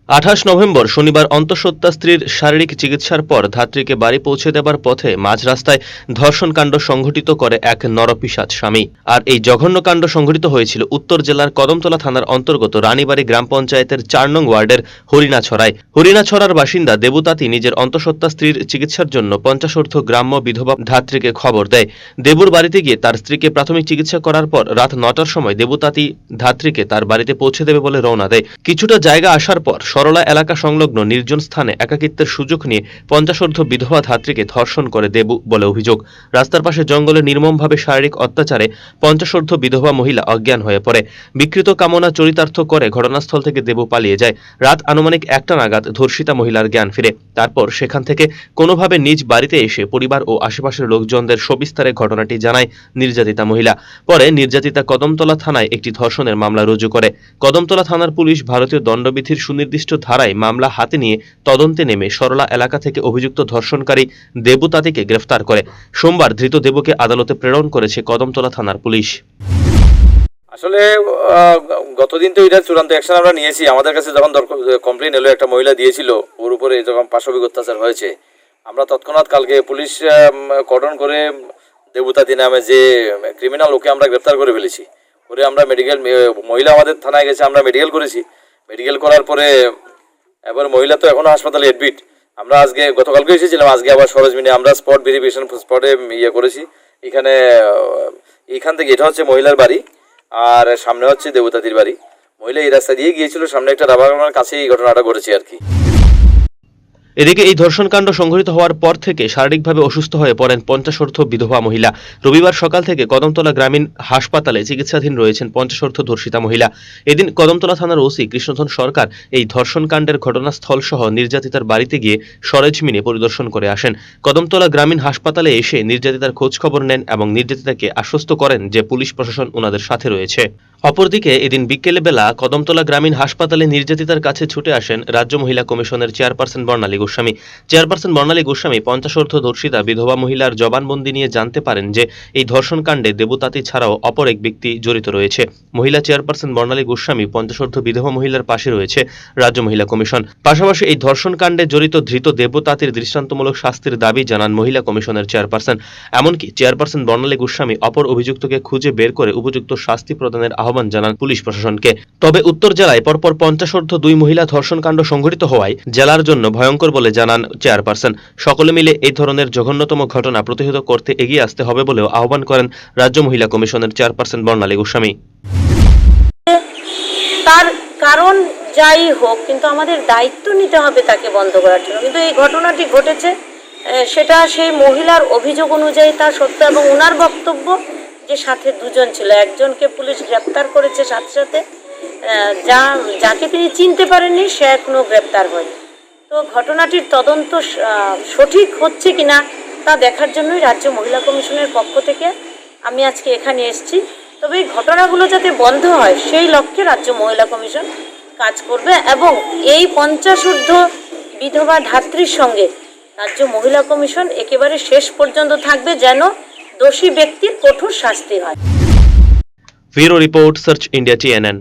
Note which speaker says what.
Speaker 1: 28 November শনিবার অন্তঃসত্ত্বা স্ত্রীর শারীরিক চিকিৎসার পর ধাত্রীকে বাড়ি পৌঁছে দেবার পথে মাঝ রাস্তায় ধর্ষণকাণ্ড সংঘটিত করে এক নরপিশাচ স্বামী। আর এই জঘন্য কাণ্ড সংঘটিত হয়েছিল উত্তর জেলার কদমতলা থানার অন্তর্গত রানীবাড়ি গ্রাম পঞ্চায়েতের ৪ নং ওয়ার্ডের হরিণাছড়ায়। হরিণাছড়ার বাসিন্দা দেবুতাতি নিজের অন্তঃসত্ত্বা স্ত্রীর চিকিৎসার জন্য পঞ্চাশোর্ধ্ব গ্রাম্য বিধবা ধাত্রীকে খবর দেয়। দেবুর বাড়িতে গিয়ে তার স্ত্রীকে প্রাথমিক চিকিৎসা করার পর রাত ৯টার সময় দেবুতাতি ধাত্রীকে তার বাড়িতে পৌঁছে দেবে বলে রওনা দেয়। কিছুটা জায়গা আসার পর সরলা এলাকা সংলগ্ন নির্জন স্থানে একাকিত্বের সুযোগ নিয়ে পঞ্চাশোর্ধ্ব বিধবা ধাত্রীকে ধর্ষণ করে দেবু বলে অভিযোগ। রাস্তার পাশে জঙ্গলে নির্মমভাবে শারীরিক অত্যাচারে পঞ্চাশোর্ধ্ব বিধবা মহিলা অজ্ঞান হয়ে পড়ে। বিকৃত কামনা চরিতার্থ করে ঘটনাস্থল থেকে দেবু পালিয়ে যায়। রাত আনুমানিক ১টা নাগাদ ধর্ষিতা মহিলার জ্ঞান ফিরে। তারপর সেখান থেকে কোনোভাবে নিজ বাড়িতে এসে পরিবার ও আশেপাশের লোকজনদের সবিস্তারে ঘটনাটি জানায় নির্যাতিতা মহিলা। পরে নির্যাতিতা কদমতলা থানায় একটি ধর্ষণের মামলা রুজু করে। কদমতলা থানার পুলিশ ভারতীয় দণ্ডবিধির সুনির্দিষ্ট ধারায় মামলা হাতে নিয়ে তদন্তে নেমে সরলা এলাকা থেকে অভিযুক্ত ধর্ষণকারী দেবুতাতিকে গ্রেফতার করে। সোমবার ধৃত দেবুকে আদালতে প্রেরণ করেছে কদমতলা থানার পুলিশ।
Speaker 2: আসলে গতদিন তো এটা চূড়ান্ত অ্যাকশন আমরা নিয়েছি। আমাদের কাছে যখন কমপ্লেন এলো, একটা মহিলা দিয়েছিল ওর উপরে যখন পাশবিক অত্যাচার হয়েছে, আমরা তৎক্ষণাৎ কালকে পুলিশ কর্ডন করে দেবুতাতি নামে যে ক্রিমিনাল, ওকে আমরা গ্রেফতার করে ফেলেছি। ওরে আমরা মেডিকেল, মহিলা আমাদের থানায় গেছে, আমরা মেডিকেল করেছি। মেডিকেল করার পরে এবার মহিলা তো এখনো হাসপাতালে অ্যাডমিট। আমরা আজকে গতকালকে এসেছিলাম, আজকে আবার সরেজমিনে আমরা স্পট ভেরিফিকেশন স্পটে করেছি। এখান থেকে এটা হচ্ছে মহিলার বাড়ি আর সামনে হচ্ছে দেবুতাতির বাড়ি। মহিলা এই রাস্তা দিয়ে গিয়েছিল, সামনে একটা রাবার বাগানের কাছে এই ঘটনাটা ঘটেছে আর কি।
Speaker 1: এদিকে এই ধর্ষণকাণ্ড সংঘটিত হওয়ার পর থেকে শারীরিকভাবে অসুস্থ হয়ে পড়েন পঞ্চাশোর্ধ্ব বিধবা মহিলা। রবিবার সকাল থেকে কদমতলা গ্রামীণ হাসপাতালে চিকিৎসাধীন রয়েছেন পঞ্চাশোর্ধ্ব ধর্ষিতা মহিলা। এদিন কদমতলা থানার ওসি কৃষ্ণধন সরকার এই ধর্ষণকাণ্ডের ঘটনাস্থল সহ নির্যাতিতার বাড়িতে গিয়ে সরেজমিনে পরিদর্শন করে আসেন। কদমতলা গ্রামীণ হাসপাতালে এসে নির্যাতিতার খোঁজ খবর নেন এবং নির্যাতিতাকে আশ্বস্ত করেন যে পুলিশ প্রশাসন ওনাদের সাথে রয়েছে। অপরদিকে এদিন বিকেলে বেলা কদমতলা গ্রামীণ হাসপাতালে নির্যাতিতার কাছে ছুটে আসেন রাজ্য মহিলা কমিশনের চেয়ারপারসন বর্ণালী গোস্বামী। চেয়ারপারসন বর্ণালী গোস্বামী পঞ্চাশোর্ধ্ব ধর্ষিতা বিধবা মহিলার জবানবন্দি নিয়ে জানতে পারেন যে এই ধর্ষণকাণ্ডে দেবুতাতি ছাড়াও অপর এক ব্যক্তি জড়িত রয়েছে। মহিলা চেয়ারপারসন বর্ণালী গোস্বামী পঞ্চাশোর্ধ্ব বিধবা মহিলার পাশে রয়েছে রাজ্য মহিলা কমিশন। পাশাপাশি এই ধর্ষণকাণ্ডে জড়িত ধৃত দেবুতাতির দৃষ্টান্তমূলক শাস্তির দাবি জানান মহিলা কমিশনের চেয়ারপারসন। এমনকি চেয়ারপারসন বর্ণালী গোস্বামী অপর অভিযুক্তকে খুঁজে বের করে উপযুক্ত শাস্তি প্রদানের আহ্বান জানান পুলিশ প্রশাসনকে। তবে উত্তর জেলায় পরপর পঞ্চাশোর্ধ্ব ২ মহিলা ধর্ষণকাণ্ড সংঘটিত হওয়ায় জেলার জন্য ভয়ঙ্কর বলে জানান চেয়ারপারসন। সকলে মিলে এই ধরনের জঘন্যতম ঘটনা প্রতিহত করতে এগিয়ে আসতে হবে বলেও আহ্বান করেন রাজ্য মহিলা কমিশনের চেয়ারপারসন বর্ণালী গোস্বামী।
Speaker 3: তার কারণ যাই হোক, কিন্তু আমাদের দায়িত্ব নিতে হবে তাকে বন্ধ করার জন্য। কিন্তু এই ঘটনাটি ঘটেছে, সেটা সেই মহিলার অভিযোগ অনুযায়ী তার সত্য এবং ওনার বক্তব্য যে সাথে দুজন ছিল। একজনকে পুলিশ গ্রেপ্তার করেছে, সাথে সাথে যাকে তিনি চিনতে পারেননি সে এখনো গ্রেপ্তার হয়নি। তো ঘটনাটির তদন্ত সঠিক হচ্ছে কিনা তা দেখার জন্যই রাজ্য মহিলা কমিশনের পক্ষ থেকে আমি আজকে এখানে এসেছি। তবে এই ঘটনাগুলো যাতে বন্ধ হয় সেই লক্ষ্যে রাজ্য মহিলা কমিশন কাজ করবে এবং এই পঞ্চাশোর্ধ্ব বিধবা ধাত্রীর সঙ্গে রাজ্য মহিলা কমিশন একেবারে শেষ পর্যন্ত থাকবে, যেন দোষী ব্যক্তির কঠোর শাস্তি হয়।
Speaker 1: Bureau report, search India TNN।